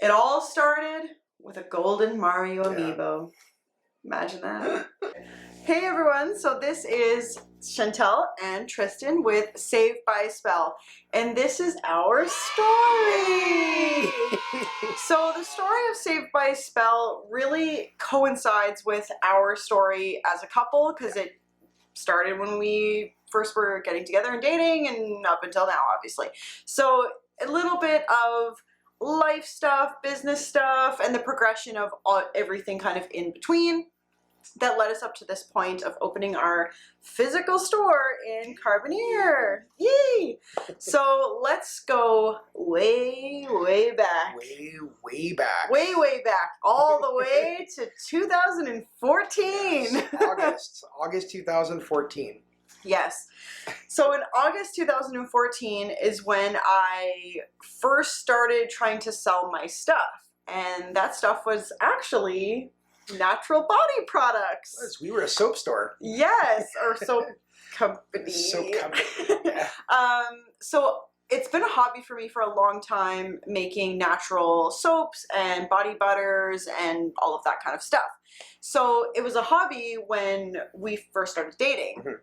It all started with a golden Mario amiibo. Imagine that. Hey everyone, so this is Chantel and Tristan with Saved by a Spell, and this is our story. So the story of Saved by a Spell really coincides with our story as a couple because it started when we first were getting together and dating and up until now, obviously. So a little bit of life stuff, business stuff, and the progression of everything kind of in between that led us up to this point of opening our physical store in Carbonear. Yay! So let's go way back. Way back. Way back. All the way to 2014. Yes, August 2014. Yes. So in August 2014 is when I first started trying to sell my stuff. And that stuff was actually natural body products. We were a soap store. Yes, or soap company. Soap company. Yeah. So it's been a hobby for me for a long time, making natural soaps and body butters and all of that kind of stuff. So it was a hobby when we first started dating. Mm-hmm.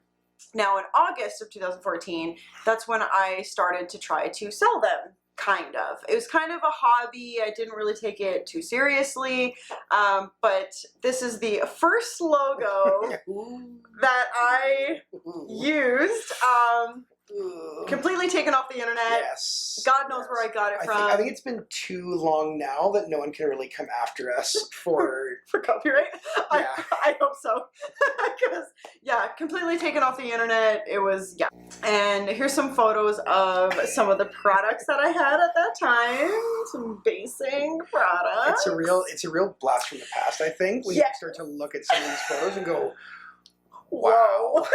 Now in August of 2014, that's when I started to try to sell them. Kind of. It was kind of a hobby. I didn't really take it too seriously, but this is the first logo that I used. Completely taken off the internet. Yes. God knows where I got it from. I think it's been too long now that no one can really come after us for for copyright. Yeah. I hope so. Because yeah, completely taken off the internet. It was And here's some photos of some of the products that I had at that time. Some basing products. It's a real blast from the past, I think, when you start to look at some of these photos and go, wow.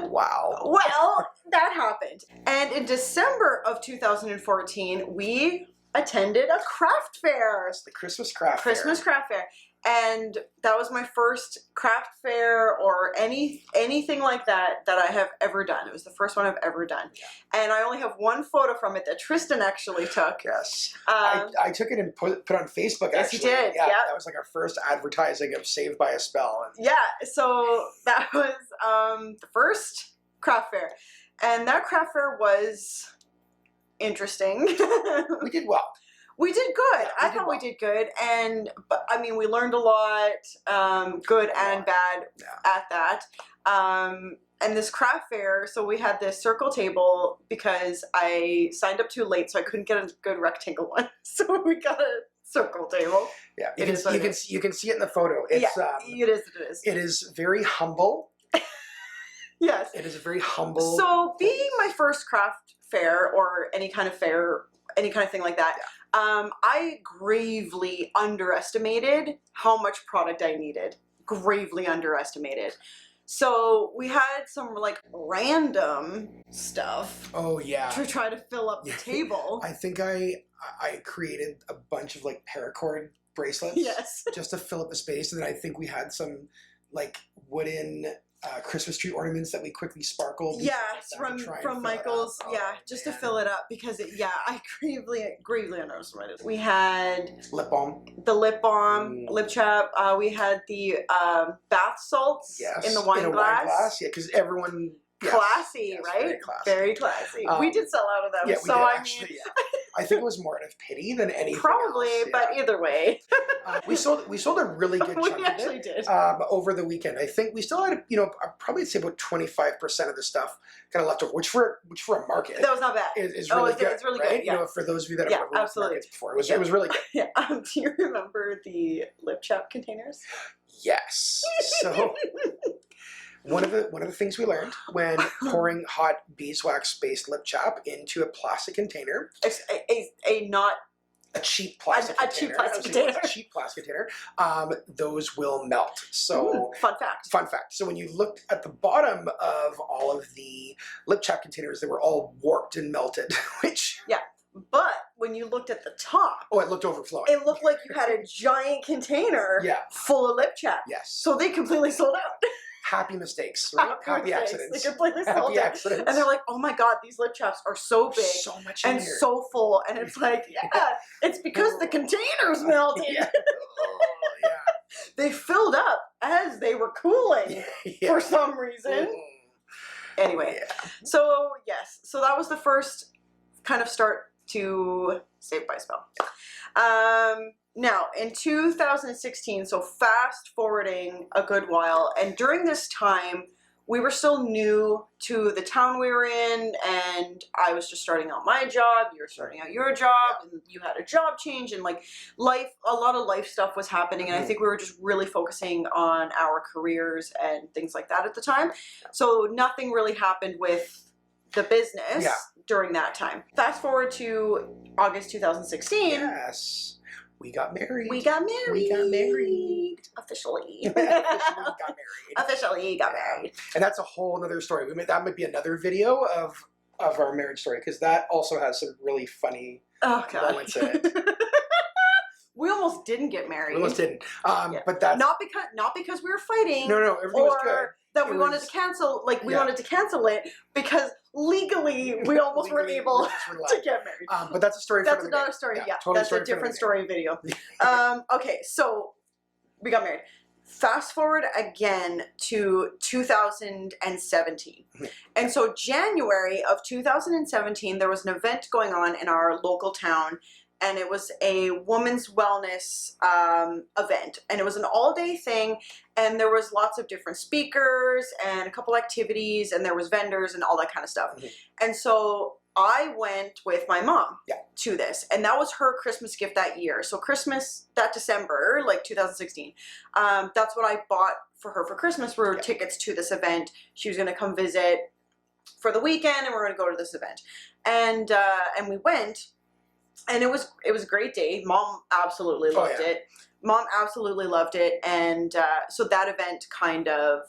Wow. Well, that happened. And in December of 2014, we attended a craft fair. It's the Christmas craft fair. And that was my first craft fair or anything like that I have ever done. It was the first one I've ever done. Yeah. And I only have one photo from it that Tristan actually took. Yes. I took it and put on Facebook, actually. Yes, you did. Yeah, that was like our first advertising of Saved by a Spell. Yeah, so that was the first craft fair. And that craft fair was interesting. We did well. We did good. I thought we did good, but I mean, we learned a lot, good and bad at that. And this craft fair, so we had this circle table because I signed up too late, so I couldn't get a good rectangle one. So we got a circle table. Yeah, you can see it in the photo. It's, it is. It is very humble. Yes. It is a very humble. So being my first craft fair or any kind of fair, any kind of thing like that, I gravely underestimated how much product I needed. Gravely underestimated. So we had some like random stuff. Oh yeah. To try to fill up the table. I think I created a bunch of like paracord bracelets. Yes. Just to fill up the space, and then I think we had some like wooden Christmas tree ornaments that we quickly sparkled. Yeah, from Michael's. Just to fill it up because I gravely underestimated. We had lip balm. The lip balm, lip chap. We had the bath salts in the wine glass. Yeah, because everyone. Classy, right? Very classy. Very classy. We did sell out of them. Yeah, we did, actually, I think it was more out of pity than anything Probably, else. But either way. we sold a really good chunk We actually did. Over the weekend. I think we still had, I'd probably say about 25% of the stuff kind of left over, which for a market. That was not bad. Is really good. It's really good. Yeah. For those of you that have never worked markets before, it was really good. Yeah. Do you remember the lip chap containers? Yes. So one of the things we learned when pouring hot beeswax-based lip chap into a plastic container, a cheap plastic container, those will melt. So fun fact. So when you looked at the bottom of all of the lip chap containers, they were all warped and melted, which but when you looked at the top, it looked overflowing. It looked like you had a giant container full of lip chap. Yes. So they completely sold out. happy mistakes, right? Happy mistakes. accidents. They completely sold Happy it. accidents. And they're like, oh my God, these lip chaps are so big So much in and here. so full. And it's like, yeah, it's because the containers melted. Yeah. Oh, yeah. They filled up as they were cooling for some reason. Anyway, so yes, so that was the first kind of start to Saved by Spell. Now, in 2016, so fast forwarding a good while, and during this time, we were still new to the town we were in, and I was just starting out my job, you were starting out your job, and you had a job change, and like life, a lot of life stuff was happening, and I think we were just really focusing on our careers and things like that at the time. So nothing really happened with the business during that time. Fast forward to August 2016. Yes. We got married. We got married. We got married. Officially. Officially got married. And that's a whole other story. That might be another video of our marriage story, because that also has some really funny moments in it. We almost didn't get married. We almost didn't. But that's not because we were fighting. No, everything was good. That we wanted to cancel, wanted to cancel it because legally we almost weren't able to get married. But that's a story. That's another story. Yeah, totally that's a different story video. Okay, so we got married. Fast forward again to 2017. And so January of 2017, there was an event going on in our local town, and it was a women's wellness event, and it was an all-day thing, and there was lots of different speakers and a couple activities, and there was vendors and all that kind of stuff. And so I went with my mom to this, and that was her Christmas gift that year. So Christmas, that December, like 2016, that's what I bought for her for Christmas were tickets to this event. She was going to come visit for the weekend, and we're going to go to this event. And we went. And it was a great day. Mom absolutely loved it. Mom absolutely loved it. And so that event kind of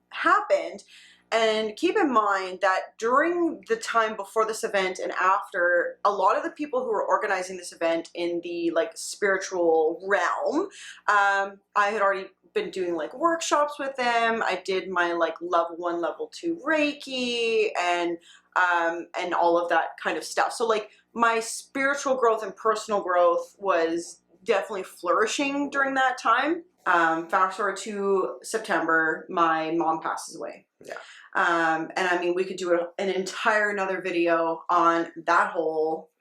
happened. And keep in mind that during the time before this event and after, a lot of the people who were organizing this event in the like spiritual realm, I had already been doing like workshops with them. I did my like level 1, level 2 Reiki and all of that kind of stuff. So like my spiritual growth and personal growth was definitely flourishing during that time. Fast forward to September, my mom passes away. And I mean, we could do an entire another video on that whole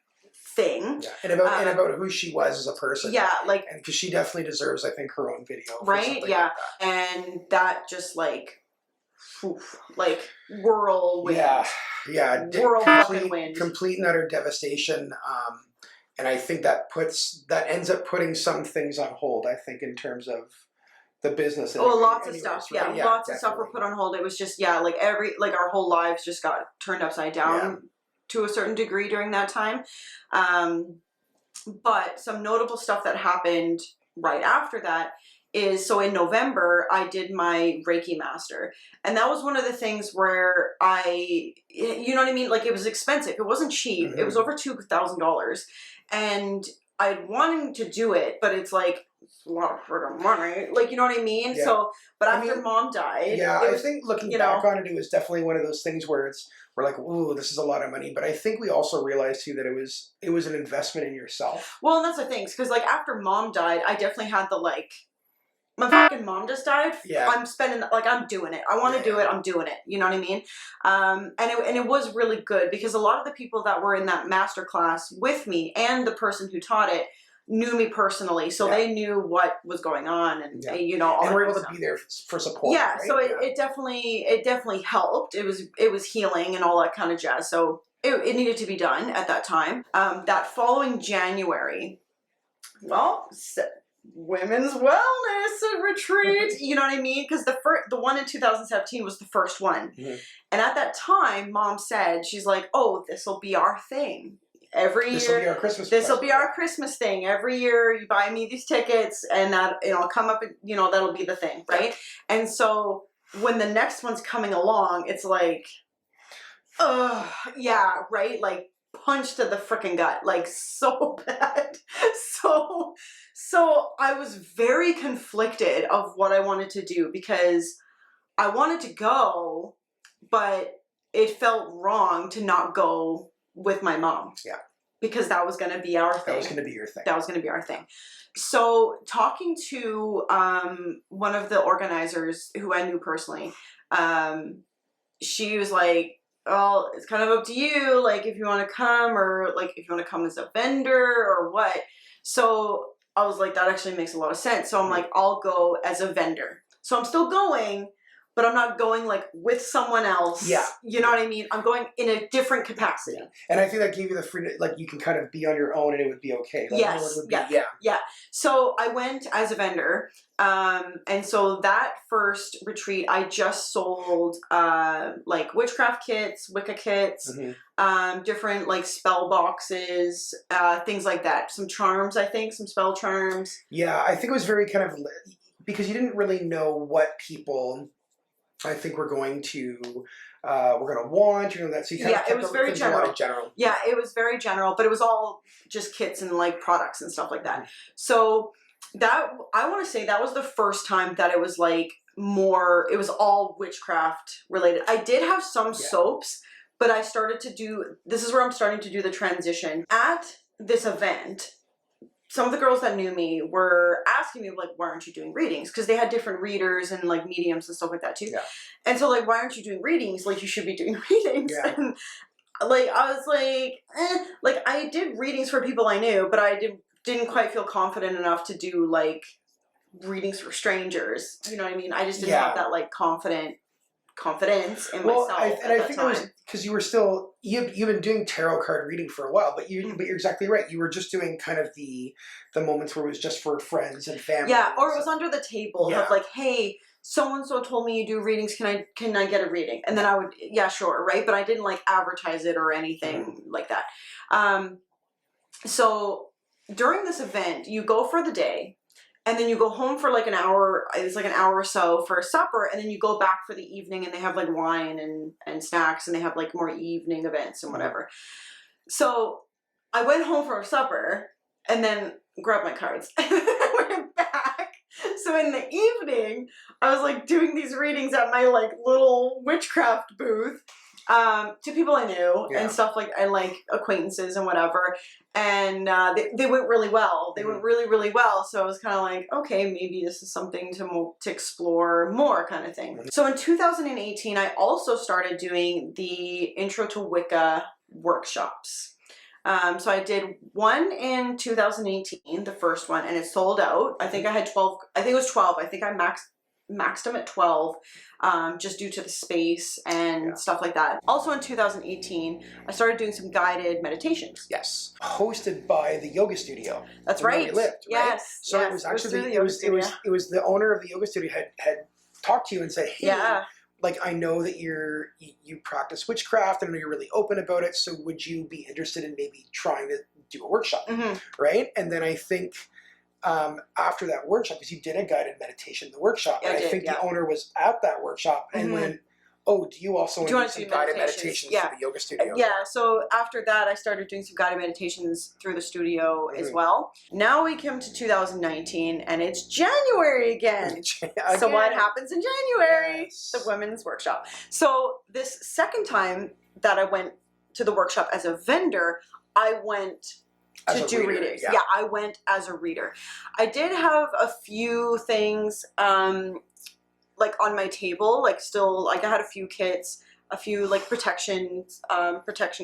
thing. And about who she was as a person. Like, and because she definitely deserves, I think, her own video. Right? Like that. And that just like whirlwind. Complete and utter devastation. And I think that ends up putting some things on hold, I think, in terms of the business. Lots of stuff. Right? Lots of stuff were put on hold. It was just, our whole lives just got turned upside down to a certain degree during that time. But some notable stuff that happened right after that is, so in November, I did my Reiki Master. And that was one of the things where you know what I mean? Like, it was expensive. It wasn't cheap. It was over $2,000. And I wanted to do it, but it's like, it's a lot of friggin' money. Like, you know what I mean? So, but after Mom died. I think looking back on it was definitely one of those things where we're like, ooh, this is a lot of money. But I think we also realized too that it was an investment in yourself. Well, and that's the thing. Because like after Mom died, I definitely had the like, my fucking mom just died. I'm spending, I'm doing it. I want to do it. I'm doing it. You know what I mean? And it was really good because a lot of the people that were in that master class with me and the person who taught it knew me personally. So they knew what was going on and, all and were able to be there for support. Right? So it definitely helped. It was healing and all that kind of jazz. So it needed to be done at that time. That following January, women's wellness retreat, you know what I mean? Because the one in 2017 was the first one. And at that time, Mom said, she's like, oh, this will be our thing. Every year, this will be our Christmas thing. Every year you buy me these tickets and that, it'll come up and, that'll be the thing. Right. And so when the next one's coming along, it's like, right. Like, punch to the freaking gut, like so bad. So I was very conflicted of what I wanted to do because I wanted to go, but it felt wrong to not go with my mom. Yeah. Because that was going to be our thing. That was going to be your thing. That was going to be our thing. So talking to one of the organizers who I knew personally, she was like, well, it's kind of up to you, like if you want to come, or like if you want to come as a vendor or what. So I was like, that actually makes a lot of sense. So I'm like, I'll go as a vendor. So I'm still going, but I'm not going like with someone else. Yeah. You know what I mean? I'm going in a different capacity. Yeah. And I think that gave you the freedom, like you can kind of be on your own and it would be okay. Like, Yes. no one would be, Yeah. Yeah. So I went as a vendor. And so that first retreat, I just sold like witchcraft kits, Wicca kits, different like spell boxes, things like that. Some charms, I think, some spell charms. Yeah, I think it was very kind of, because you didn't really know what people, I think we're going to want, you know, that. So you kind of kept it was very general. general. Yeah, it was very general, but it was all just kits and like products and stuff like that. So that, I want to say that was the first time that it was like more, it was all witchcraft related. I did have some soaps, but I started to do, this is where I'm starting to do the transition. At this event, some of the girls that knew me were asking me, like, why aren't you doing readings? Because they had different readers and, like, mediums and stuff like that, too. Yeah. And so, like, why aren't you doing readings? Like, you should be doing readings. Yeah. And, like, I was like, Like, I did readings for people I knew, but I didn't quite feel confident enough to do, like, readings for strangers. You know what I mean? I just didn't have that, like, confidence in myself. I think it was because you were still, you've been doing tarot card reading for a while, but you're exactly right. You were just doing kind of the moments where it was just for friends and family. Yeah, or it was under the table of like, hey, so and so told me you do readings. Can I get a reading? And then I would, yeah, sure, right. But I didn't like advertise it or anything like that. So during this event, you go for the day. And then you go home for like an hour, it's like an hour or so for a supper, and then you go back for the evening and they have like wine and snacks and they have like more evening events and whatever. So I went home for a supper and then grabbed my cards and then I went back. So in the evening, I was like doing these readings at my like little witchcraft booth. To people I knew and stuff like, and like acquaintances and whatever. And they went really well. They went really, really well. So I was kind of like, okay, maybe this is something to explore more kind of thing. So in 2018, I also started doing the Intro to Wicca workshops. So I did one in 2018, the first one, and it sold out. I think I had 12, I think it was 12. I think I maxed them at 12, just due to the space and stuff like that. Also in 2018, I started doing some guided meditations. Yes. Hosted by the yoga studio. That's right. Where we lived, right? Yes. So it was actually, it was the owner of the yoga studio had talked to you and said, hey, like, I know that you practice witchcraft and I know you're really open about it. So would you be interested in maybe trying to do a workshop? Right. And then I think, after that workshop, because you did a guided meditation in the workshop, and I think the owner was at that workshop and went, oh, do you also want to do some guided meditations for the yoga studio? Yeah, so after that, I started doing some guided meditations through the studio as well. Now we come to 2019, and it's January again. So what happens in January? Yes. The women's workshop. So this second time that I went to the workshop as a vendor, I went to do readings. Yeah, I went as a reader. I did have a few things like on my table, like still, like I had a few kits, a few like protection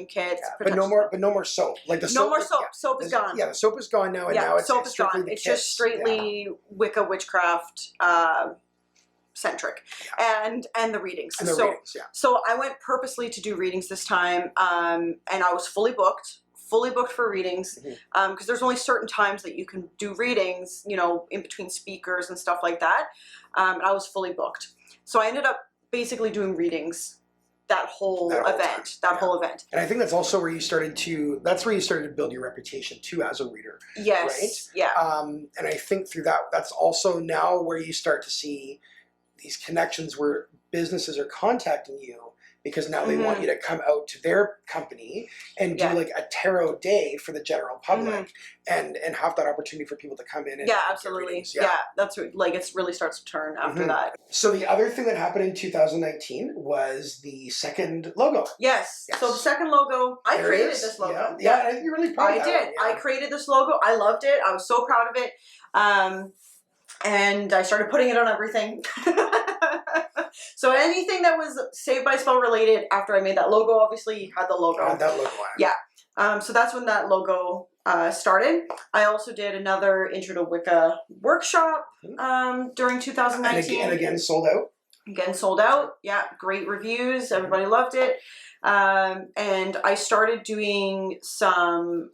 kits. But no more soap. Like the soap. No more soap. Soap is gone. Yeah, the soap is gone now, and now it's soap is gone. It's just straightly Wicca witchcraft centric, and the readings. And the readings, So I went purposely to do readings this time, and I was fully booked for readings, because there's only certain times that you can do readings, you know, in between speakers and stuff like that. And I was fully booked. So I ended up basically doing readings that whole event. And I think that's also where you started to build your reputation too as a reader. Yes. Right? Yeah. And I think through that's also now where you start to see these connections where businesses are contacting you because now they want you to come out to their company and do like a tarot day for the general public and have that opportunity for people to come in and absolutely. That's like it really starts to turn after that. So the other thing that happened in 2019 was the second logo. Yes. So the second logo, I created this logo. Yeah, I think you're really proud of that. I did. I created this logo. I loved it. I was so proud of it. And I started putting it on everything. So anything that was Saved by Spell related, after I made that logo, obviously had the logo. Had that logo on it. Yeah. So that's when that logo started. I also did another Intro to Wicca workshop during 2019. And again, sold out. Again, sold out. Yeah, great reviews. Everybody loved it. And I started doing some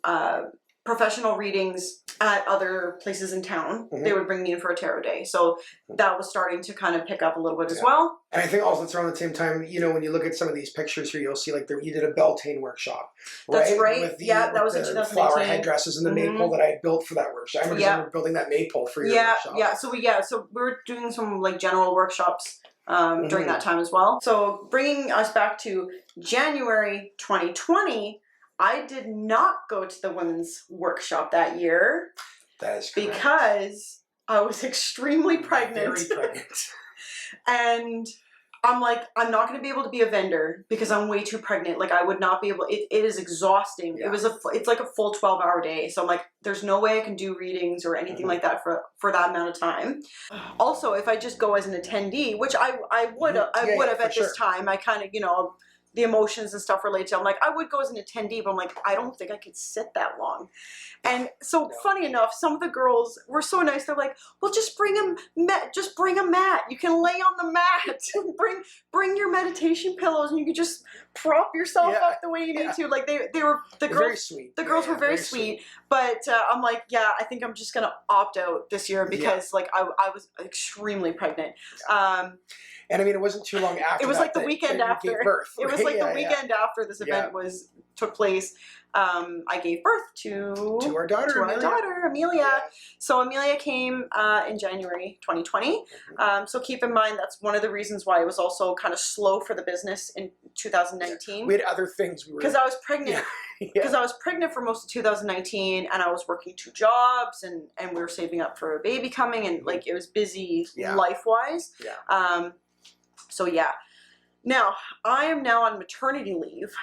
professional readings at other places in town. They would bring me in for a tarot day. So that was starting to kind of pick up a little bit as well. And I think also it's around the same time, you know, when you look at some of these pictures here, you'll see like you did a Beltane workshop. Right? That's right. With that was in 2019. Flower headdresses and the maypole that I had built for that workshop. I remember building that maypole for your workshop. So we were doing some like general workshops during that time as well. So bringing us back to January 2020, I did not go to the women's workshop that year. That is correct. Because I was extremely pregnant. Very pregnant. And I'm like, I'm not going to be able to be a vendor because I'm way too pregnant. Like I would not be able, it is exhausting. Yeah. It's like a full 12-hour day. So I'm like, there's no way I can do readings or anything like that for that amount of time. Also, if I just go as an attendee, which I would have at this time, I kind of, you know, the emotions and stuff related to it. I'm like, I would go as an attendee, but I'm like, I don't think I could sit that long. And so funny enough, some of the girls were so nice. They're like, well, just bring a mat. You can lay on the mat. bring your meditation pillows and you can just prop yourself up the way you need to. Like the girls, very sweet. The girls were very sweet. But I'm like, yeah, I think I'm just going to opt out this year because like I was extremely pregnant. And I mean, it wasn't too long after. It was like the weekend after. You gave birth, right? It was like the weekend after this event took place. I gave birth to our daughter, Amelia. Yeah. So Amelia came in January 2020. So keep in mind that's one of the reasons why it was also kind of slow for the business in 2019. We had other things because I was pregnant. Because I was pregnant for most of 2019 and I was working 2 jobs and we were saving up for a baby coming and like it was busy life-wise. So yeah. Now, I am now on maternity leave.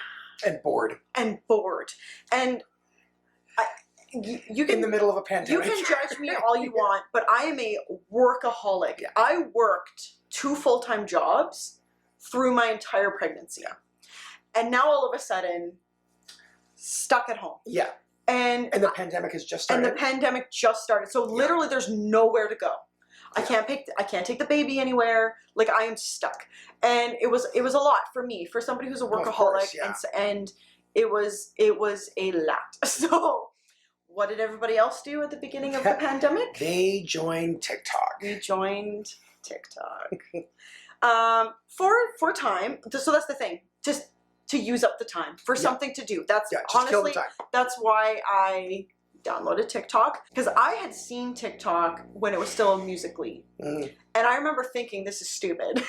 And bored. And you can, in the middle of a pandemic. You can judge me all you want, but I am a workaholic. Yeah. I worked 2 full-time jobs through my entire pregnancy. Yeah. And now all of a sudden, stuck at home. Yeah. And the pandemic has just started. So literally there's nowhere to go. I can't take the baby anywhere. Like I am stuck. And it was a lot for me, for somebody who's a workaholic, and it was a lot. So what did everybody else do at the beginning of the pandemic? They joined TikTok. We joined TikTok. For time. So that's the thing. Just to use up the time for something to do. That's honestly kill the time. That's why I downloaded TikTok, because I had seen TikTok when it was still Musical.ly. And I remember thinking, this is stupid. And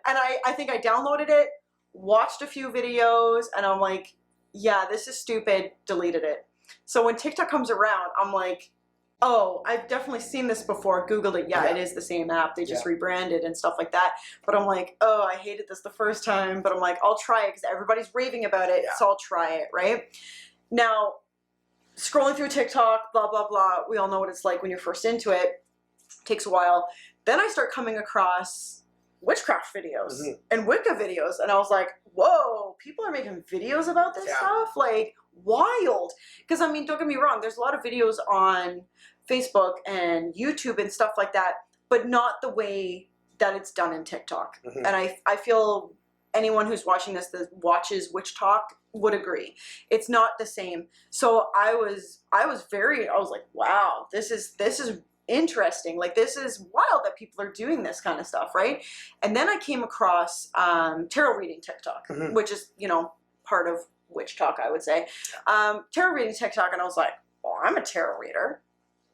I think I downloaded it, watched a few videos, and I'm like, yeah, this is stupid, deleted it. So when TikTok comes around, I'm like, oh, I've definitely seen this before, Googled it. Yeah, it is the same app. They just rebranded and stuff like that. But I'm like, oh, I hated this the first time, but I'm like, I'll try it because everybody's raving about it, so I'll try it, right? Now, scrolling through TikTok, blah, blah, blah. We all know what it's like when you're first into it. It takes a while. Then I start coming across witchcraft videos and Wicca videos. And I was like, whoa, people are making videos about this stuff? Like, wild. Because, I mean, don't get me wrong. There's a lot of videos on Facebook and YouTube and stuff like that, but not the way that it's done in TikTok. And I feel anyone who's watching this that watches Witch Talk would agree. It's not the same. So I was like, wow, this is interesting. Like, this is wild that people are doing this kind of stuff, right? And then I came across tarot reading TikTok, which is, you know, part of Witch Talk, I would say. Tarot reading TikTok, and I was like, well, I'm a tarot reader.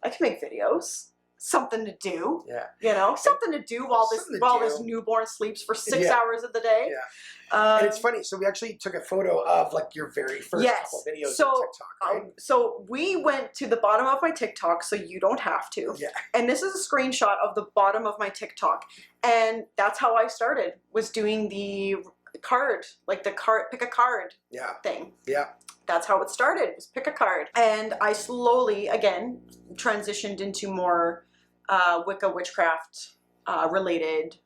I can make videos. something to do. Yeah. You know, something to do while this newborn sleeps for 6 hours of the day. Yeah. And it's funny. So we actually took a photo of like your very first couple of videos on TikTok, right? So we went to the bottom of my TikTok, so you don't have to. Yeah. And this is a screenshot of the bottom of my TikTok, and that's how I started. Was doing the card, like the card, pick a card thing. Yeah. That's how it started, was pick a card. And I slowly, again, transitioned into more Wicca, witchcraft related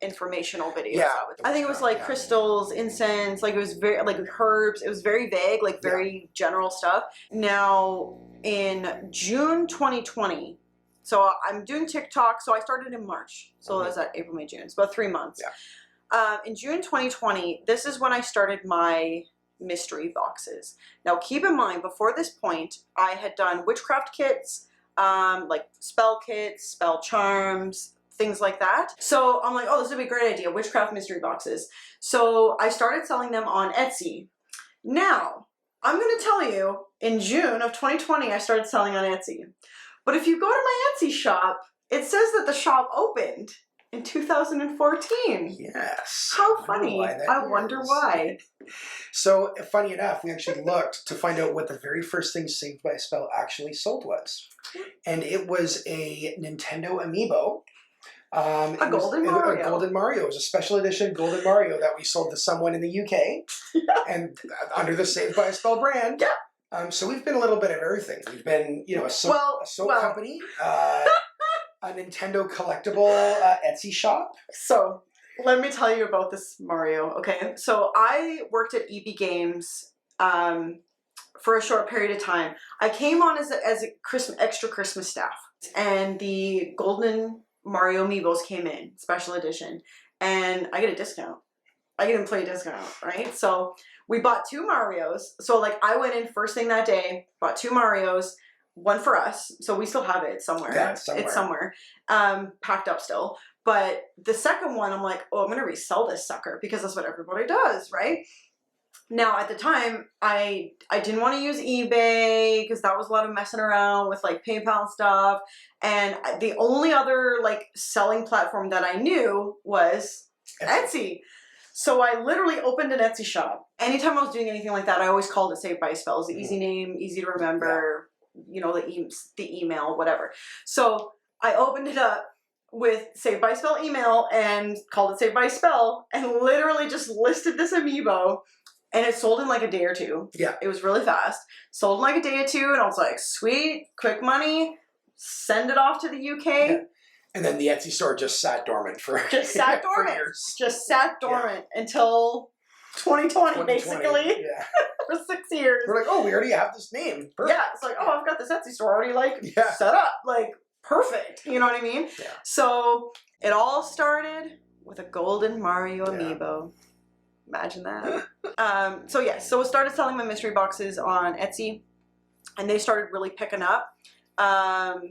informational videos. Yeah. I think it was like crystals, incense, like it was very, like herbs. It was very vague, like very general stuff. Now, in June 2020, so I'm doing TikTok, so I started in March. So that was at April, May, June. It's about 3 months. Yeah. In June 2020, this is when I started my mystery boxes. Now keep in mind, before this point, I had done witchcraft kits, like spell kits, spell charms, things like that. So I'm like, oh, this would be a great idea, witchcraft mystery boxes. So I started selling them on Etsy. Now, I'm going to tell you, in June of 2020, I started selling on Etsy. But if you go to my Etsy shop, it says that the shop opened in 2014. Yes. How funny. I wonder why. So, funny enough, we actually looked to find out what the very first thing Saved by a Spell actually sold was. And it was a Nintendo Amiibo. A Golden Mario. A Golden Mario. It was a special edition Golden Mario that we sold to someone in the UK. And under the Saved by a Spell brand. Yeah. So we've been a little bit of everything. We've been, you know, a soap company, a Nintendo collectible Etsy shop. So let me tell you about this Mario, okay? So I worked at EB Games for a short period of time. I came on as a extra Christmas staff, and the Golden Mario Amiibos came in, special edition, and I get a discount. I get an employee discount, right? So we bought 2 Marios. So like I went in first thing that day, bought 2 Marios, one for us, so we still have it somewhere. Yeah, it's somewhere, packed up still. But the second one, I'm like, oh, I'm gonna resell this sucker because that's what everybody does, right? Now at the time, I didn't want to use eBay because that was a lot of messing around with like PayPal and stuff. And the only other like selling platform that I knew was Etsy. So I literally opened an Etsy shop. Anytime I was doing anything like that, I always called it Saved by a Spell. It was an easy name, easy to remember. You know, the email, whatever. So I opened it up with Saved by Spell email and called it Saved by Spell and literally just listed this Amiibo, and it sold in like a day or two. Yeah. It was really fast. Sold in like a day or two, and I was like, sweet, quick money, send it off to the UK. Yeah. And then the Etsy store just sat dormant for Just sat dormant. years. Just sat dormant until 2020 basically. Yeah. For 6 years. We're like, oh, we already have this name. Perfect. Yeah, it's like, oh, I've got this Etsy store already like set up. Like, perfect. You know what I mean? Yeah. So it all started with a Golden Mario Amiibo. Imagine that. So we started selling my mystery boxes on Etsy, and they started really picking up. Well,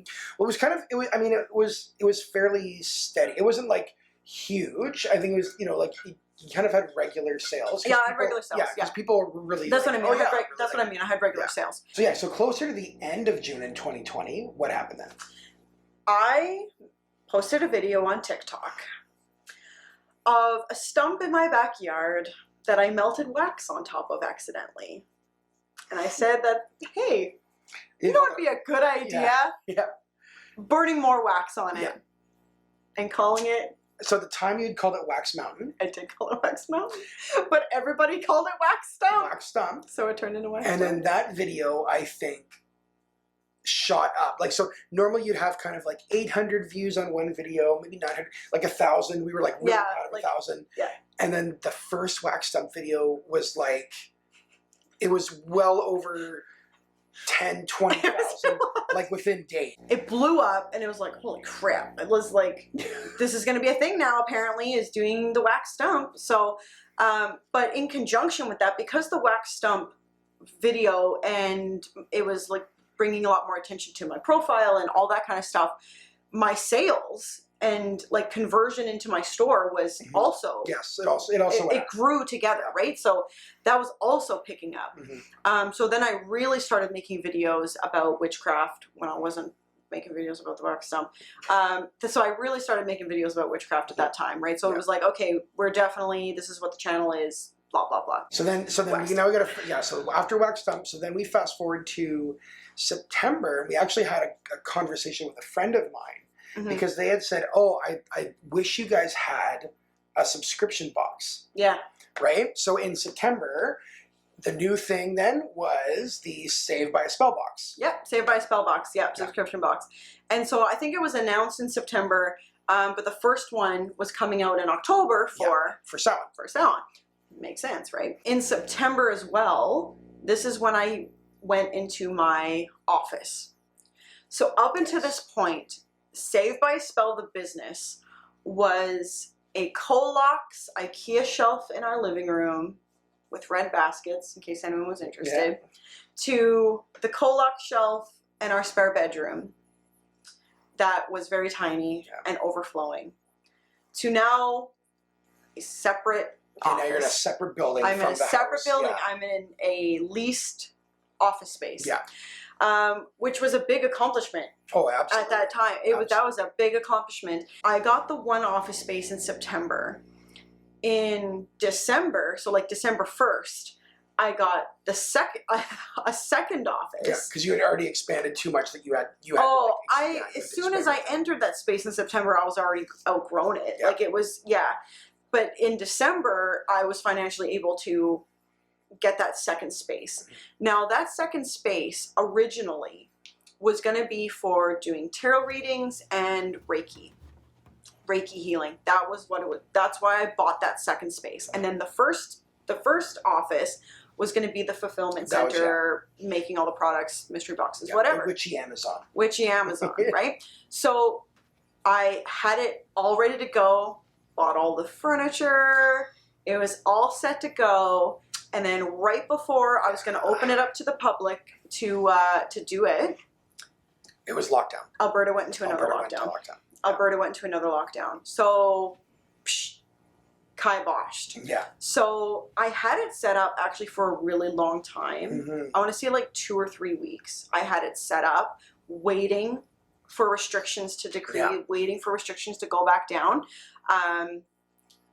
it was kind of, it was fairly steady. It wasn't like huge. I think it was, you know, like you kind of had regular sales. Yeah, I had regular sales. Yeah, because people were really. That's like, what I mean. That's what I mean. I had regular sales. So closer to the end of June in 2020, what happened then? I posted a video on TikTok of a stump in my backyard that I melted wax on top of accidentally. And I said that, hey, you know what would be a good idea? Yeah. Burning more wax on it. And calling it. So at the time you'd called it Wax Mountain. I did call it Wax Mountain. But everybody called it Wax Stump. Wax Stump. So it turned into Wax Stump. And then that video, I think, shot up. Like, so normally you'd have kind of like 800 views on one video, maybe 900, like 1,000. We were like really proud of 1,000. Yeah. And then the first Wax Stump video was like, it was well over 10, 20,000, like within days. It blew up, and it was like, holy crap. It was like, this is going to be a thing now, apparently, is doing the Wax Stump. So, but in conjunction with that, because the Wax Stump video, and it was like bringing a lot more attention to my profile and all that kind of stuff, my sales and like conversion into my store was also it grew together, right? So that was also picking up. So then I really started making videos about witchcraft when I wasn't making videos about the wax stump. So I really started making videos about witchcraft at that time, right? So it was like, okay, this is what the channel is, blah, blah, blah. So then now we got so after wax stump, so then we fast forward to September, and we actually had a conversation with a friend of mine because they had said, oh, I wish you guys had a subscription box. Yeah. Right? So in September, the new thing then was the Saved by a Spell box. Yep, Saved by a Spell box. Yep, subscription box. And so I think it was announced in September, but the first one was coming out in October for Samhain. Makes sense, right? In September as well, this is when I went into my office. So up until this point, Saved by a Spell, the business, was a Colox IKEA shelf in our living room with red baskets, in case anyone was interested, to the Colox shelf in our spare bedroom that was very tiny and overflowing, to now a separate office. Now you're in a separate building. I'm in a separate building. I'm in a leased office space. Which was a big accomplishment. Oh, absolutely. At that time, that was a big accomplishment. I got the one office space in September. In December, so like December 1st, I got a second office. Yeah, because you had already expanded too much that you had. As soon as I entered that space in September, I was already outgrown it. Yeah. Like it was, But in December, I was financially able to get that second space. Now, that second space originally was going to be for doing tarot readings and Reiki healing. That was what it was. That's why I bought that second space. And then the first office was going to be the fulfillment center, making all the products, mystery boxes, whatever. Witchy Amazon, right? So I had it all ready to go, bought all the furniture. It was all set to go. And then right before I was going to open it up to the public to do it, it was lockdown. Alberta went into another lockdown. Alberta went into another lockdown. So, kiboshed. Yeah. So I had it set up actually for a really long time. I want to say like 2 or 3 weeks. I had it set up, waiting for restrictions to decree, waiting for restrictions to go back down.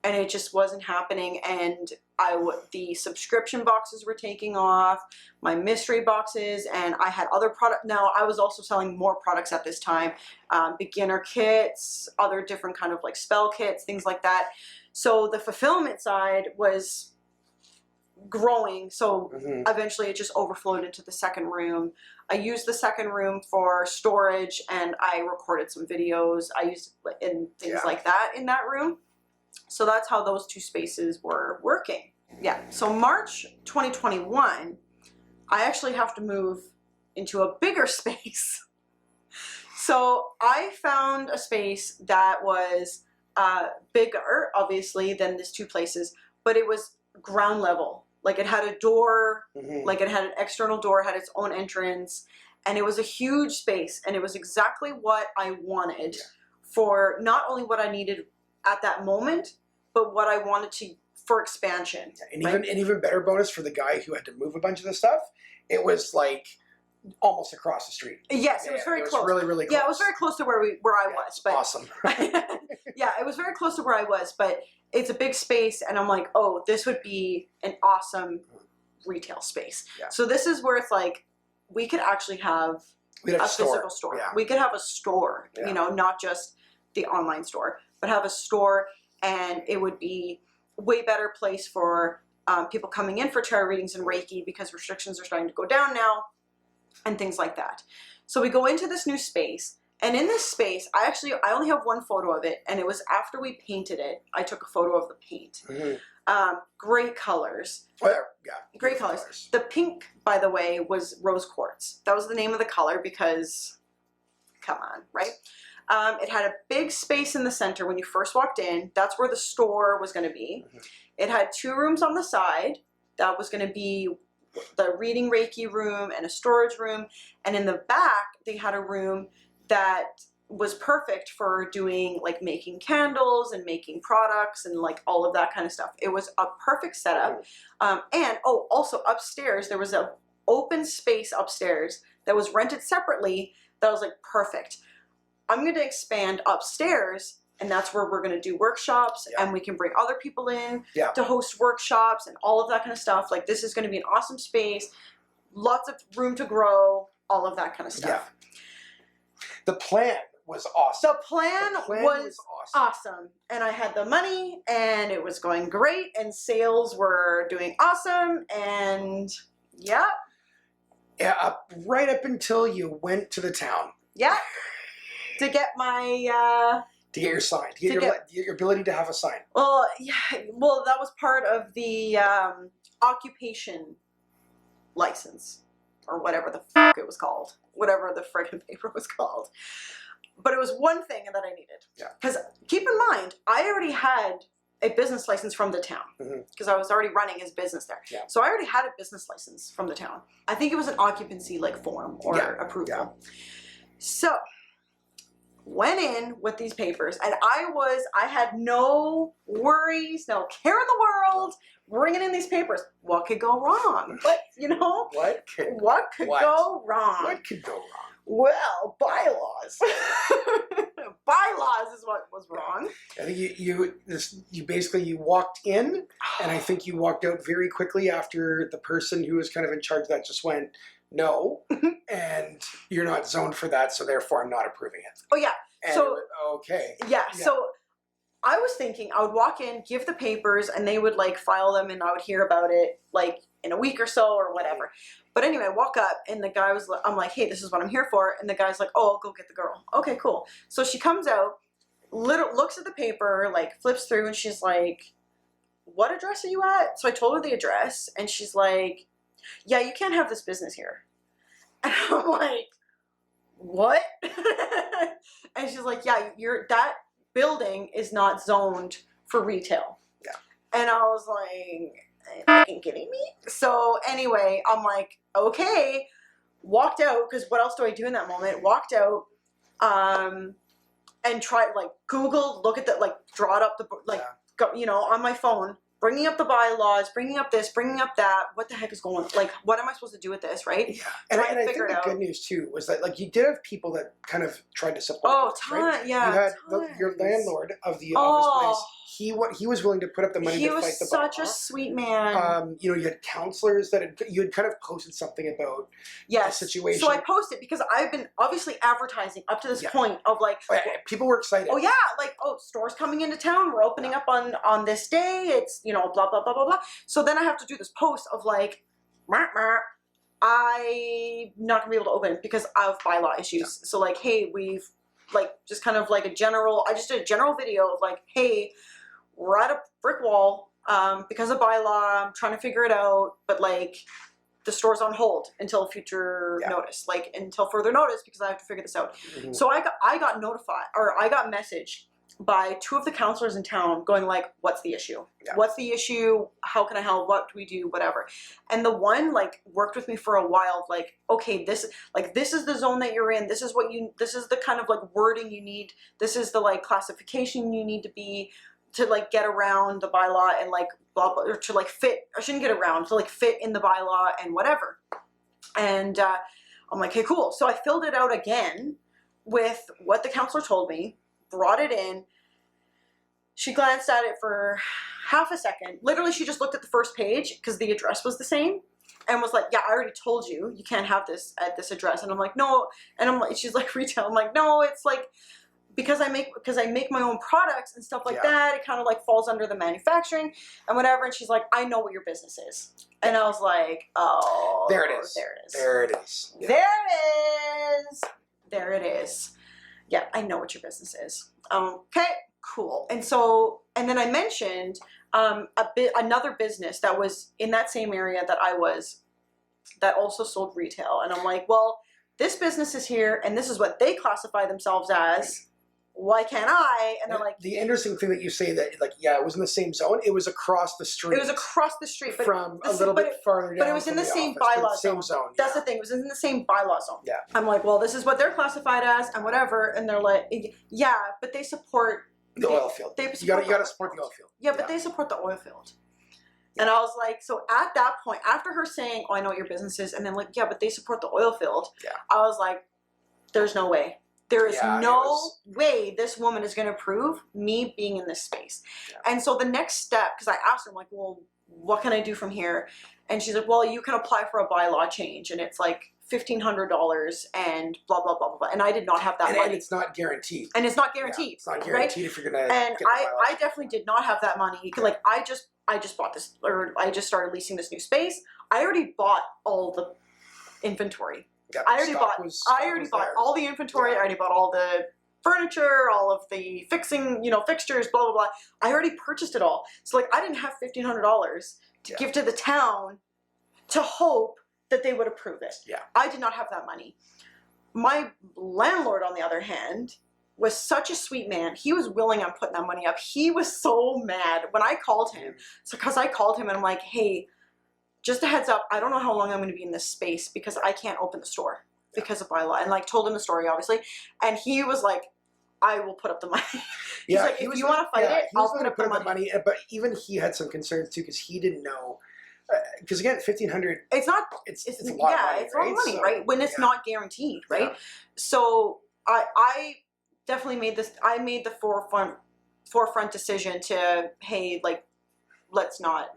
And it just wasn't happening. And the subscription boxes were taking off, my mystery boxes, and I had other product. Now I was also selling more products at this time, beginner kits, other different kind of like spell kits, things like that. So the fulfillment side was growing. So eventually it just overflowed into the second room. I used the second room for storage, and I recorded some videos. I used and things like that in that room. So that's how those two spaces were working. Yeah. So March 2021, I actually have to move into a bigger space. So I found a space that was bigger, obviously, than these two places, but it was ground level. Like it had a door, like it had an external door, had its own entrance, and it was a huge space, and it was exactly what I wanted for not only what I needed at that moment, but what I wanted for expansion. And even better bonus for the guy who had to move a bunch of the stuff, it was like almost across the street. Yes, it was very close. Really, really close. Yeah, it was very close to where I was. But awesome. Yeah, it was very close to where I was, but it's a big space, and I'm like, oh, this would be an awesome retail space. Yeah. So this is where it's like, we could actually have a physical store. Yeah. We could have a store, you know, not just the online store, but have a store, and it would be way better place for people coming in for tarot readings and Reiki, because restrictions are starting to go down now and things like that. So we go into this new space, and in this space, I only have one photo of it, and it was after we painted it. I took a photo of the paint. Great colors. Great colors. The pink, by the way, was rose quartz. That was the name of the color because, come on, right? It had a big space in the center when you first walked in. That's where the store was going to be. It had 2 rooms on the side. That was going to be the reading Reiki room and a storage room. And in the back, they had a room that was perfect for doing like making candles and making products and like all of that kind of stuff. It was a perfect setup. And also upstairs, there was an open space upstairs that was rented separately that I was like, perfect. I'm going to expand upstairs, and that's where we're going to do workshops, and we can bring other people in to host workshops and all of that kind of stuff. Like, this is going to be an awesome space, lots of room to grow, all of that kind of stuff. The plan was awesome. The plan was awesome. And I had the money, and it was going great, and sales were doing awesome, and right up until you went to the town. To get my... to get your sign. To get your ability to have a sign. Well, that was part of the occupation license, or whatever the fuck it was called. Whatever the friggin' paper was called. But it was one thing that I needed. Because keep in mind, I already had a business license from the town. Because I was already running his business there. So I already had a business license from the town. I think it was an occupancy form or approval. So went in with these papers, and I had no worries, no care in the world, bringing in these papers. What could go wrong? What could go wrong? What could go wrong? Well, bylaws. Bylaws is what was wrong. I think you walked in, and I think you walked out very quickly after the person who was kind of in charge of that just went, no, and you're not zoned for that, so therefore I'm not approving it. Oh yeah. And so okay. So I was thinking I would walk in, give the papers, and they would file them, and I would hear about it in a week or so or whatever. But anyway, I walk up, and the guy was, I'm like, hey, this is what I'm here for. And the guy's like, oh, I'll go get the girl. Okay, cool. So she comes out, looks at the paper, flips through, and she's like, what address are you at? So I told her the address, and she's like, yeah, you can't have this business here. And I'm like, what? And she's like, yeah, that building is not zoned for retail. And I was like, are you fucking kidding me? So anyway, I'm like, okay. Walked out, because what else do I do in that moment? Walked out, and tried, Googled, look at the, draw it up, go, on my phone, bringing up the bylaws, bringing up this, bringing up that. What the heck is going on? What am I supposed to do with this, right? Yeah. And I think the good news, too, was that, you did have people that kind of tried to support you, right? Yeah. You had your landlord of this place. He was willing to put up the money to fight the bylaw. He was such a sweet man. You had counselors you had kind of posted something about the situation. So I posted, because I've been obviously advertising up to this point of people were excited. Oh yeah, stores coming into town. We're opening up on this day. It's blah blah blah blah blah. So then I have to do this post of I'm not gonna be able to open because of bylaw issues. So hey, we've just kind of a general. I just did a general video of hey, we're at a brick wall because of bylaw. I'm trying to figure it out, but the store's on hold until future notice, until further notice, because I have to figure this out. So I got notified, or I got messaged by two of the counselors in town going what's the issue? What's the issue? How can I help? What do we do? Whatever. And the one worked with me for a while, okay, this is the zone that you're in. This is the kind of wording you need. This is the classification you need to be to get around the bylaw and blah blah, or to fit. I shouldn't get around, to fit in the bylaw and whatever. And I'm like, hey, cool. So I filled it out again with what the counselor told me. Brought it in. She glanced at it for half a second. Literally, she just looked at the first page because the address was the same, and was like, yeah, I already told you can't have this at this address. And I'm like, no. And I'm like, she's like, retail. I'm like, no, it's because I make my own products and stuff that. It kind of falls under the manufacturing and whatever. And she's like, I know what your business is. And I was like, oh, there it is. There it is. Yeah. There it is. Yeah, I know what your business is. Okay, cool. And then I mentioned another business that was in that same area that I was, that also sold retail. And I'm like, well, this business is here, and this is what they classify themselves as. Why can't I? And they're like... The interesting thing that you say that, it was in the same zone. It was across the street. It was across the street. But from a little bit farther down. But it was in the same bylaw zone. That's the thing. It was in the same bylaw zone. Yeah. I'm like, well, this is what they're classified as and whatever. And they're like, yeah, but they support... The oil field. You got to support the oil field. Yeah, but they support the oil field. Yeah. And I was like, so at that point, after her saying, oh, I know what your business is, and then yeah, but they support the oil field. Yeah. I was like, there's no way. There is Yeah, no way this woman is going to approve me being in this space. Yeah. And so the next step, because I asked her, I'm like, well, what can I do from here? And she's like, well, you can apply for a bylaw change, and it's like $1,500 and blah, blah, blah, blah, blah. And I did not have that money. And it's not guaranteed. And it's not guaranteed. Yeah, it's not guaranteed, right? If you're going to And I definitely did not have that money. Like, I just bought this, or I just started leasing this new space. I already bought all the inventory. Yeah, I already bought all the inventory. I already bought all the furniture, all of the fixing, fixtures, blah, blah, blah. I already purchased it all. So, like, I didn't have $1,500 to give to the town to hope that they would approve it. Yeah. I did not have that money. My landlord, on the other hand, was such a sweet man. He was willing on putting that money up. He was so mad when I called him. So, because I called him and I'm like, hey, just a heads up, I don't know how long I'm going to be in this space because I can't open the store because of bylaw. And like told him the story, obviously. And he was like, I will put up the money. He's like, if you want to fight it, I'll put up the money. But even he had some concerns too because he didn't know. Because again, $1,500. It's not. It's a lot of money, it's a lot of money, so, right? When it's not guaranteed, right? Yeah. So I definitely made this. I made the forefront decision to, hey, like, let's not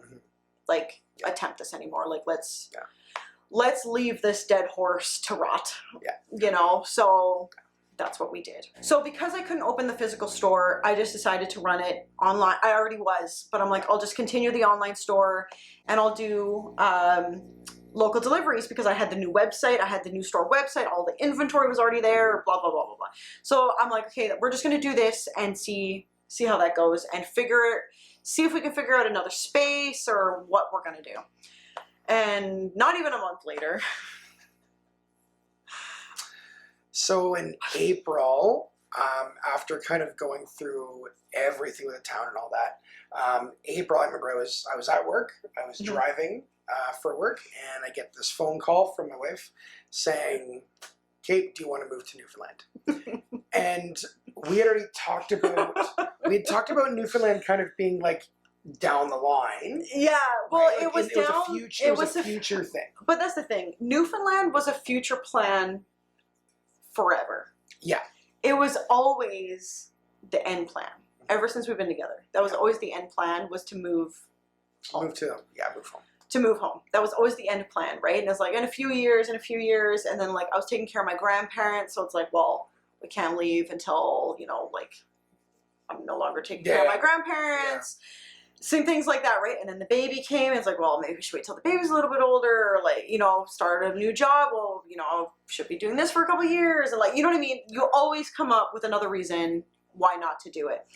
like attempt this anymore. Like, let's leave this dead horse to rot. Yeah. So that's what we did. So because I couldn't open the physical store, I just decided to run it online. I already was, but I'm like, I'll just continue the online store and I'll do local deliveries because I had the new website, I had the new store website, all the inventory was already there, blah, blah, blah, blah, blah. So I'm like, okay, we're just gonna do this and see how that goes and see if we can figure out another space or what we're gonna do. And not even a month later. So in April, after kind of going through everything with the town and all that, April, I remember I was at work, I was driving for work, and I get this phone call from my wife saying, Kate, do you want to move to Newfoundland? And we had already talked about Newfoundland kind of being like down the line. Yeah, well, right? Like it was a future thing. But that's the thing. Newfoundland was a future plan forever. Yeah. It was always the end plan. Ever since we've been together. That was always the end plan, was to move home. Move home. To move home. That was always the end plan, right? And it was like in a few years, and then like I was taking care of my grandparents, so it's like, well, we can't leave until, like, I'm no longer taking care of my grandparents. Yeah. Same things like that, right? And then the baby came, and it's like, well, maybe we should wait till the baby's a little bit older, or like, start a new job. Well, should be doing this for a couple of years, and like, you know what I mean? You always come up with another reason why not to do it.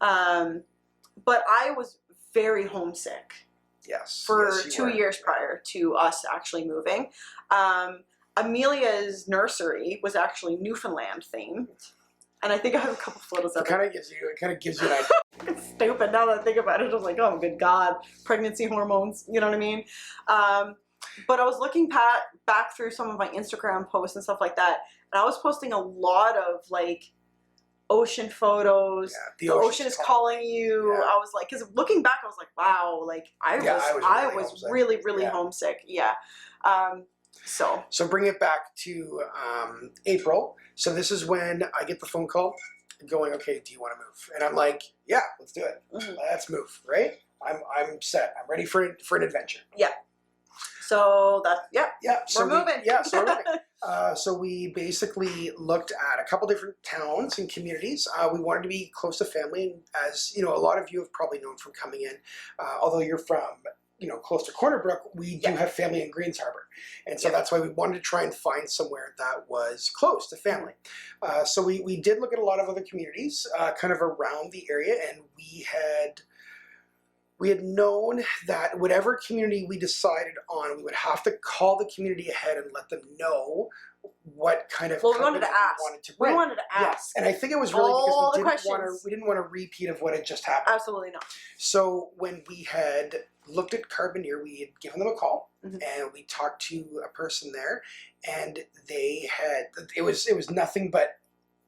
But I was very homesick. Yes. For 2 years prior to us actually moving. Amelia's nursery was actually Newfoundland themed. And I think I have a couple photos of it. It kind of gives you an idea. It's stupid now that I think about it. I was like, oh, good God, pregnancy hormones, you know what I mean? But I was looking back through some of my Instagram posts and stuff like that, and I was posting a lot of like ocean photos. Yeah, the ocean is calling you. Yeah. I was like, because looking back, I was like, wow, like I was really homesick. Yeah. So bring it back to April. So this is when I get the phone call going, okay, do you want to move? And I'm like, yeah, let's do it. Let's move, right? I'm set. I'm ready for an adventure. Yeah. So we're moving. So we're moving. So we basically looked at a couple different towns and communities. We wanted to be close to family, as a lot of you have probably known from coming in. Although you're from close to Corner Brook, we do have family in Greens Harbor. And so that's why we wanted to try and find somewhere that was close to family. So we did look at a lot of other communities kind of around the area, and we had known that whatever community we decided on, we would have to call the community ahead and let them know what kind of company we wanted to bring. We wanted to ask. Yeah. And I think it was really because we didn't want a repeat of what had just happened. Absolutely not. So when we had looked at Carboneer, we had given them a call, and we talked to a person there, and they had, it was nothing but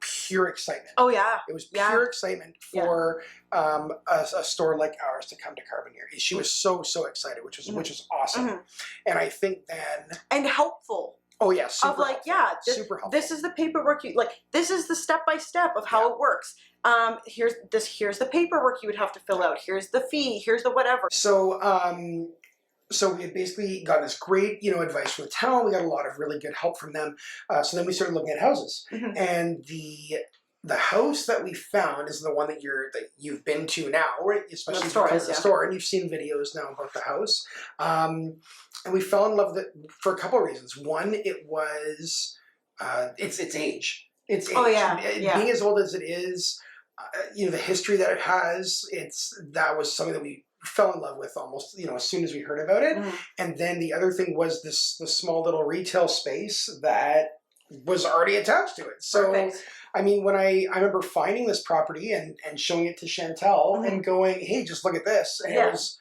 pure excitement. Oh yeah. It was pure excitement for a store like ours to come to Carboneer. She was so excited, which was awesome. And I think then, and helpful. Oh yeah, super of like, helpful. Super helpful. this is the paperwork this is the step-by-step of how it works. Here's the paperwork you would have to fill out. Here's the fee. Here's the whatever. So, so we had basically got this great, advice from the town. We got a lot of really good help from them. So then we started looking at houses, and the house that we found is the one that you've been to now, right? Especially the store, and you've seen videos now about the house. And we fell in love with it for a couple of reasons. One, it was its age. Its age. Oh yeah, Being as old as it is, the history that it has. That was something that we fell in love with almost, as soon as we heard about it. And then the other thing was the small little retail space that was already attached to it. So, perfect. I mean, when I remember finding this property and showing it to Chantel and going, hey, just look at this. And it was,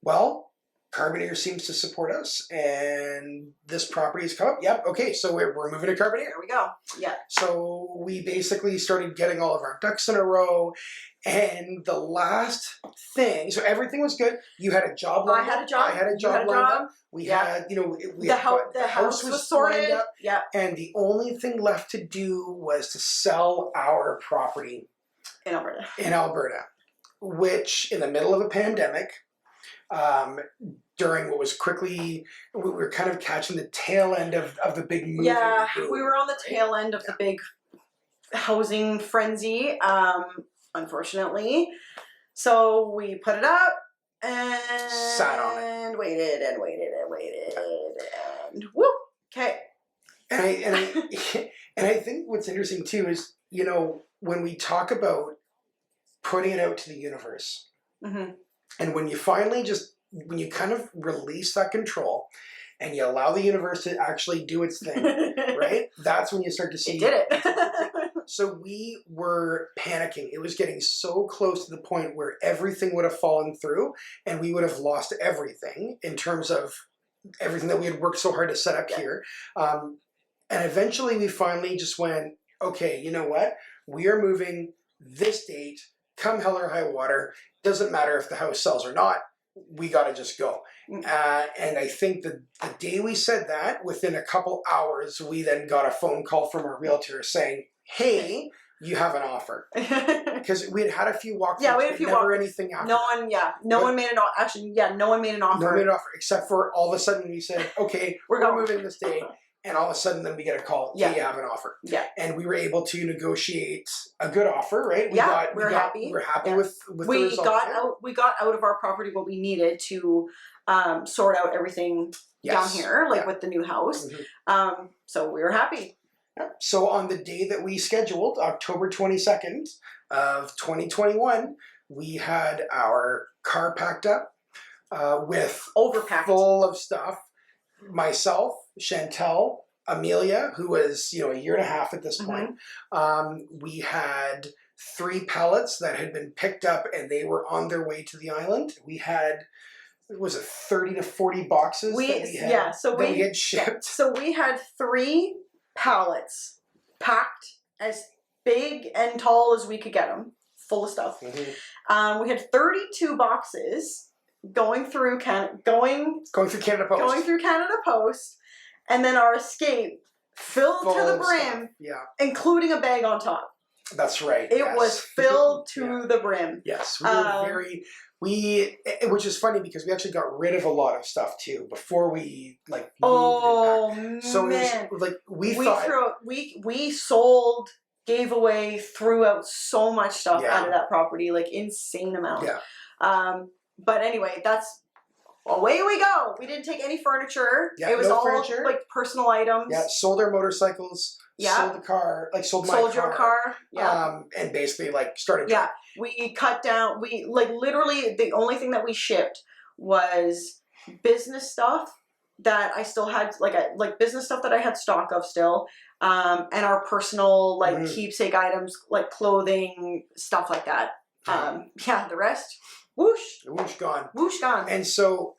well, Carboneer seems to support us, and this property has come up. Yep, okay, so we're moving to Carboneer. There we go. Yeah. So we basically started getting all of our ducks in a row, and the last thing, so everything was good. You had a job lined up. I had a job. I had a job lined up. We had, the house was sorted. Up, and the only thing left to do was to sell our property in Alberta. In Alberta, which in the middle of a pandemic. During what was quickly, we were kind of catching the tail end of the big movie. Yeah, we were on the tail end of the big housing frenzy, unfortunately. So we put it up and sat on it and waited and waited and waited and whoop. Okay. And I think what's interesting too is, when we talk about putting it out to the universe. And when you finally when you kind of release that control and you allow the universe to actually do its thing, right? That's when you start to see. It did it. So we were panicking. It was getting so close to the point where everything would have fallen through and we would have lost everything in terms of everything that we had worked so hard to set up here. And eventually we finally just went, okay, you know what? We are moving this date. Come hell or high water, doesn't matter if the house sells or not, we got to just go. And I think the day we said that, within a couple hours, we then got a phone call from our realtor saying, hey, you have an offer. Because we had a few walkthroughs, we had a few never anything after. No one made an offer. Actually, no one made an offer. No one made an offer, except for all of a sudden we said, okay, we're moving this day. And all of a sudden, then we get a call. Yeah, you have an offer. Yeah, and we were able to negotiate a good offer, right? We're happy. We're happy with the result. We got out of our property what we needed to sort out everything down here, with the new house. So we were happy. So on the day that we scheduled, October 22nd of 2021, we had our car packed up with overpacked, full of stuff. Myself, Chantel, Amelia, who was, a year and a half at this point. We had 3 pallets that had been picked up and they were on their way to the island. We had, was it 30 to 40 boxes we had shipped. So we had 3 pallets packed as big and tall as we could get them, full of stuff. We had 32 boxes going through Canada Post, and then our escape filled to the brim, including a bag on top. That's right. It was filled to the brim. Yes, we were which is funny because we actually got rid of a lot of stuff too before we moved. So man, it was we sold, gave away, threw out so much stuff out of that property, insane amount. But anyway, that's away we go. We didn't take any furniture. It was all furniture. Personal items. Yeah, sold our motorcycles. Sold the car. Sold my car. Sold your car. Yeah. And basically started. Yeah, we cut down. We literally the only thing that we shipped was business stuff that I still had, business stuff that I had stock of still, and our personal keepsake items clothing, stuff like that. The rest. Whoosh. Whoosh gone. Whoosh gone. And so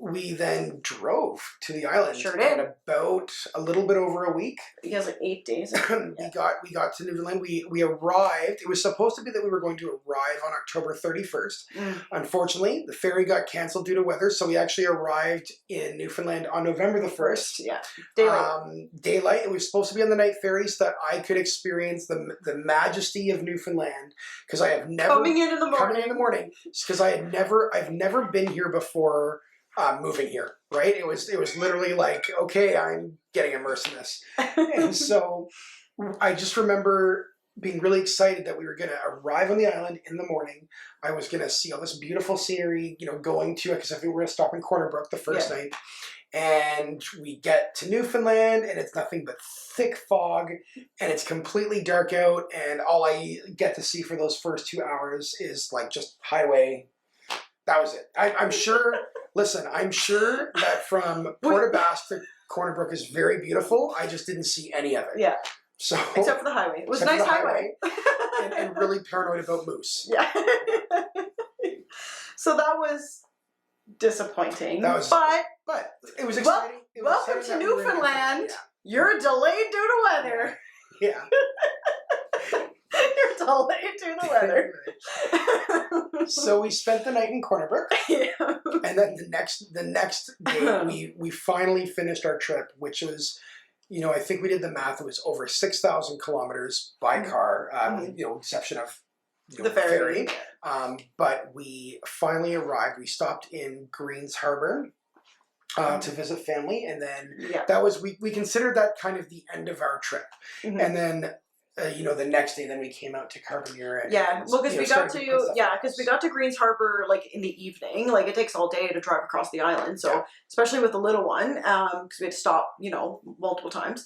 we then drove to the island. Sure did. In about a little bit over a week. You guys like 8 days. we got to Newfoundland. We arrived. It was supposed to be that we were going to arrive on October 31st. Unfortunately, the ferry got canceled due to weather, so we actually arrived in Newfoundland on November the 1st. Yeah, daylight. Daylight. It was supposed to be on the night ferry so that I could experience the majesty of Newfoundland, because I have never coming in the morning because I've never been here before. Moving here, right? It was literally like, okay, I'm getting immersed in this. And so I just remember being really excited that we were going to arrive on the island in the morning. I was going to see all this beautiful scenery, going to it, because I think we were going to stop in Corner Brook the first night. And we get to Newfoundland and it's nothing but thick fog and it's completely dark out, and all I get to see for those first 2 hours is like just highway. That was it. I'm sure... Listen, I'm sure that from Port aux Basques to Corner Brook is very beautiful. I just didn't see any of it. Yeah. So except for the highway. It was a nice highway. and really paranoid about moose. Yeah. So that was disappointing. But it was exciting. Welcome to Newfoundland. You're delayed due to weather. Yeah. You're delayed due to weather. So we spent the night in Corner Brook. Yeah. And then the next day we finally finished our trip, which was, I think we did the math. It was over 6,000 kilometers by car, exception of the ferry. But we finally arrived. We stopped in Greens Harbor to visit family, and then that was we considered that kind of the end of our trip. And then the next day, then we came out to Carbonear. Because we got to Greens Harbor like in the evening. Like it takes all day to drive across the island, so especially with the little one, because we had to stop, multiple times.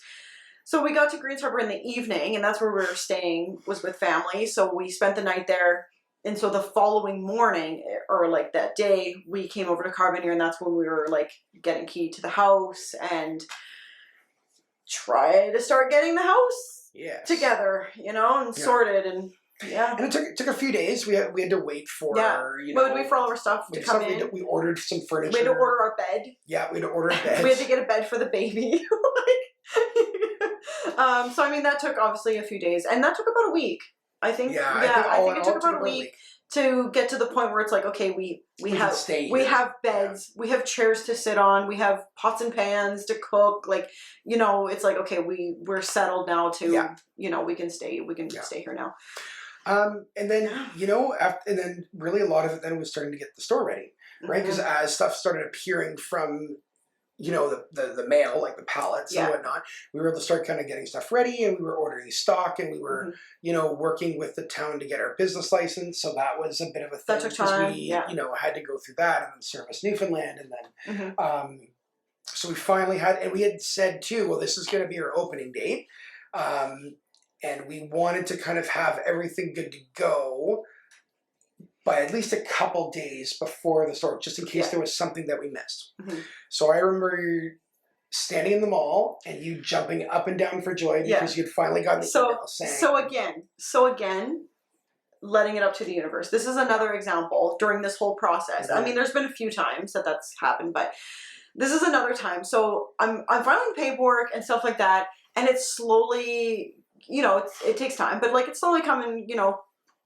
So we got to Greens Harbor in the evening, and that's where we were staying, was with family. So we spent the night there, and so the following morning, or like that day, we came over to Carbonear, and that's when we were like getting key to the house and try to start getting the house. Yes. Together, and sorted, and and it took a few days. We had to wait for we had to wait for all of our stuff to come in. We ordered some furniture. We had to order our bed. Yeah, we had to order a bed. We had to get a bed for the baby. So I mean that took obviously a few days, and that took about a week. I think. I think it took about a week to get to the point where it's like, okay, we have beds, we have chairs to sit on, we have pots and pans to cook, like, it's like, okay, we're settled now to, we can stay here now. And then, and then really a lot of it then was starting to get the store ready, right? Because as stuff started appearing from, the mail, like the pallets and whatnot, we were able to start kind of getting stuff ready, and we were ordering stock, and we were, working with the town to get our business license. So that was a bit of a thing. That took time. We, had to go through that and then service Newfoundland. And then, so we finally and we had said too, well, this is going to be our opening date. And we wanted to kind of have everything good to go by at least a couple days before the store, just in case there was something that we missed. So I remember standing in the mall and you jumping up and down for joy because you'd finally gotten the email saying... So again, letting it up to the universe. This is another example during this whole process. I mean, there's been a few times that's happened, but this is another time. So I'm filing paperwork and stuff like that, and it's slowly, it takes time, but like it's slowly coming,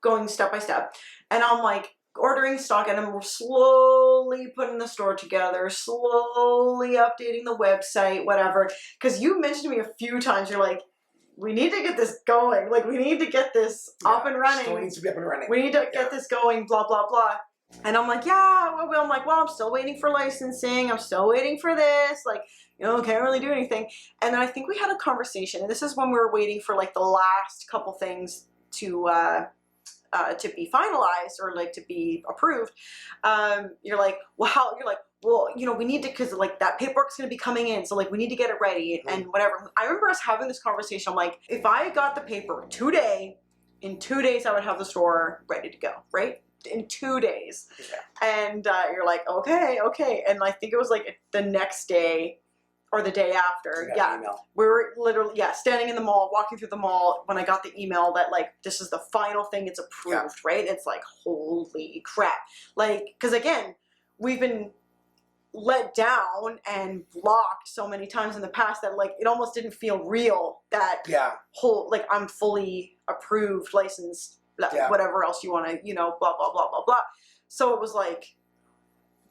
going step by step. And I'm like ordering stock, and I'm slowly putting the store together, slowly updating the website, whatever. Because you mentioned to me a few times, you're like, we need to get this going. Like, we need to get this up and running. Store needs to be up and running. We need to get this going, blah, blah, blah. And I'm like, I'm still waiting for licensing. I'm still waiting for this. Like, can't really do anything. And then I think we had a conversation, and this is when we were waiting for like the last couple things to be finalized or like to be approved. You're like, we need to, because like that paperwork's going to be coming in, so like we need to get it ready and whatever. I remember us having this conversation. I'm like, if I got the paper today, in 2 days I would have the store ready to go, right? In 2 days. And you're like, okay. And I think it was like the next day or the day after, we were literally, standing in the mall, walking through the mall, when I got the email that like, this is the final thing, it's approved, right? It's like, holy crap. Like, because again, we've been let down and blocked so many times in the past that like it almost didn't feel real, that whole like I'm fully approved, licensed, whatever else you want to, you know, blah blah blah blah blah. So it was like,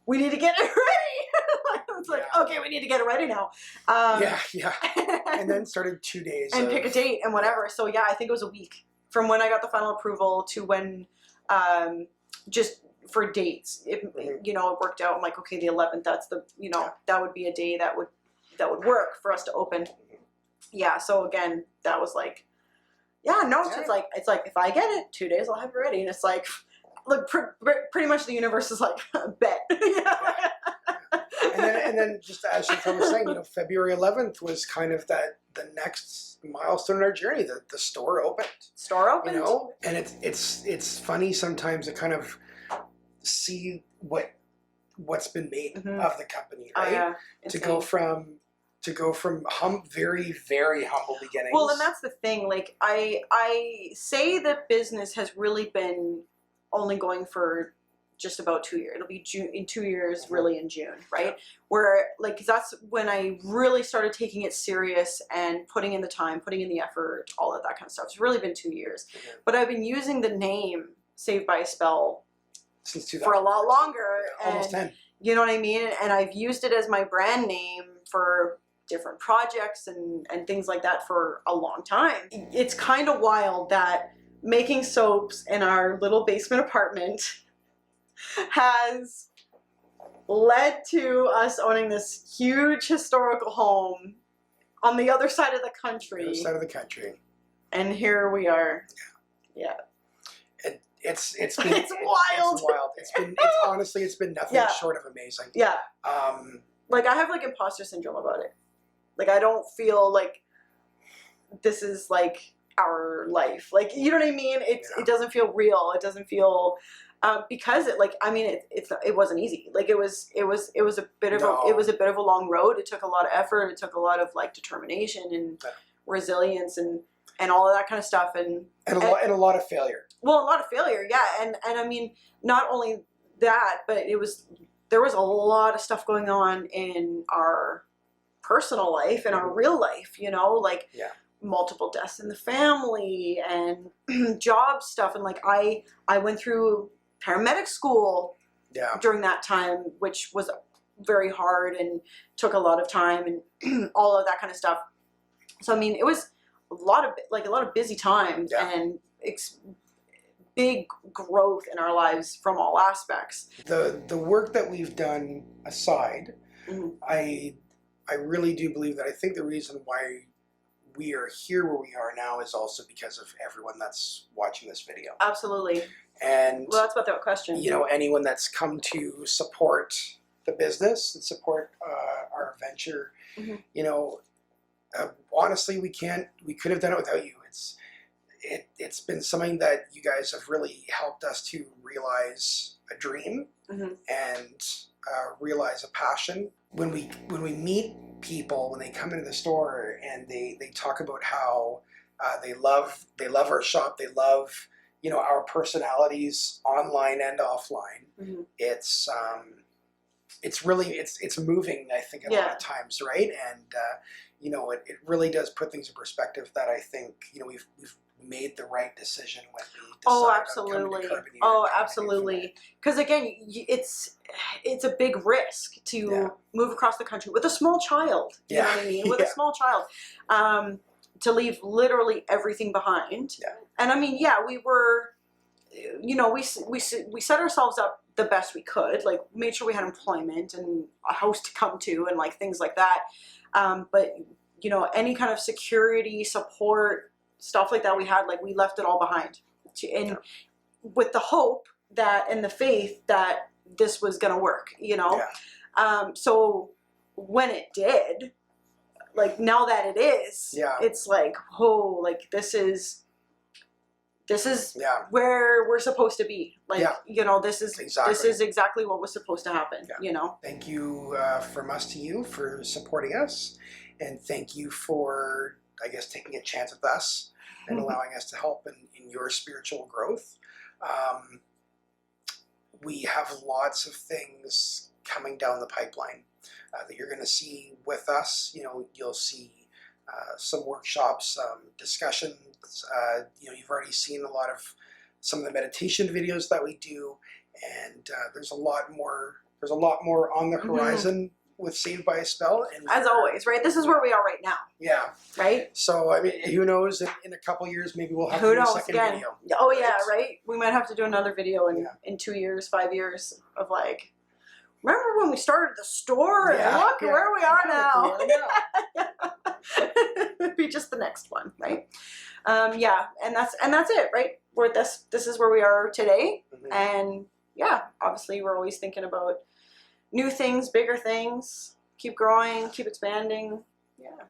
we need to get it ready. It's like, okay, we need to get it ready now. And then started 2 days and pick a date and whatever. So yeah, I think it was a week from when I got the final approval to when just for dates, you know, it worked out. I'm like, okay, the 11th, that's the, you know, that would be a day that would work for us to open. Yeah. So again, that was like, it's like if I get it, 2 days I'll have it ready. And it's like, look, pretty much the universe is like, bet. And then just as Chantel was saying, you know, February 11th was kind of the next milestone in our journey. The store opened. You know, and it's funny sometimes to kind of see what's been made of the company, right? To go from very, very humble beginnings. Well, and that's the thing. Like I say that business has really been only going for just about 2 years. It'll be June in 2 years, really in June, right? Where like, 'cause that's when I really started taking it serious and putting in the time, putting in the effort, all of that kind of stuff. It's really been 2 years, but I've been using the name Saved by a Spell since for a lot longer. Almost 10. You know what I mean? And I've used it as my brand name for different projects and things like that for a long time. It's kind of wild that making soaps in our little basement apartment has led to us owning this huge historical home on the other side of the country. The other side of the country. And here we are. Yeah. It's been it's wild. It's wild. It's been nothing short of amazing. Yeah. Like I have like imposter syndrome about it. Like I don't feel like this is like our life. Like, you know what I mean? It doesn't feel real. It doesn't feel because it like, I mean, it wasn't easy. Like it was a bit of a long road. It took a lot of effort. It took a lot of like determination and resilience and all of that kind of stuff. And a lot of failure. Well, a lot of failure. Yeah. And I mean, not only that, but there was a lot of stuff going on in our personal life and our real life, you know, like multiple deaths in the family and job stuff. And like, I went through paramedic school during that time, which was very hard and took a lot of time and all of that kind of stuff. So, I mean, it was a lot of busy time and big growth in our lives from all aspects. The work that we've done aside, I really do believe that I think the reason why we are here where we are now is also because of everyone that's watching this video. Absolutely. And well, that's without question. You know, anyone that's come to support the business and support our venture, you know, honestly, we could have done it without you. It's been something that you guys have really helped us to realize a dream and realize a passion. When we meet people, when they come into the store and they talk about how they love our shop, they love, you know, our personalities online and offline. It's really moving, I think, a lot of times, right? And you know, it really does put things in perspective that I think, you know, we've made the right decision when we decided on coming to Carbon. Absolutely. Because again, it's a big risk to move across the country with a small child. You know what I mean? With a small child, to leave literally everything behind. And I mean, we were, you know, we set ourselves up the best we could. Like, made sure we had employment and a house to come to and like things like that. But you know, any kind of security, support, stuff like that we had, like we left it all behind, with the hope that and the faith that this was gonna work, you know. So when it did, like now that it is, it's like, oh, like this is where we're supposed to be. Like, you know, this is exactly what was supposed to happen. You know. Thank you from us to you for supporting us, and thank you for, I guess, taking a chance with us and allowing us to help in your spiritual growth. We have lots of things coming down the pipeline that you're going to see with us. You'll see some workshops, discussions. You've already seen some of the meditation videos that we do, and there's a lot more. There's a lot more on the horizon with Saved by a Spell. And as always, right? This is where we are right now. Yeah. Right? So, I mean, who knows, in a couple years, maybe we'll have to do a second video. Oh, yeah, right? We might have to do another video in 2 years, 5 years of like, remember when we started the store? And look where we are now. It'd be just the next one, right? And that's it, right? This is where we are today. And yeah, obviously we're always thinking about new things, bigger things, keep growing, keep expanding. Yeah.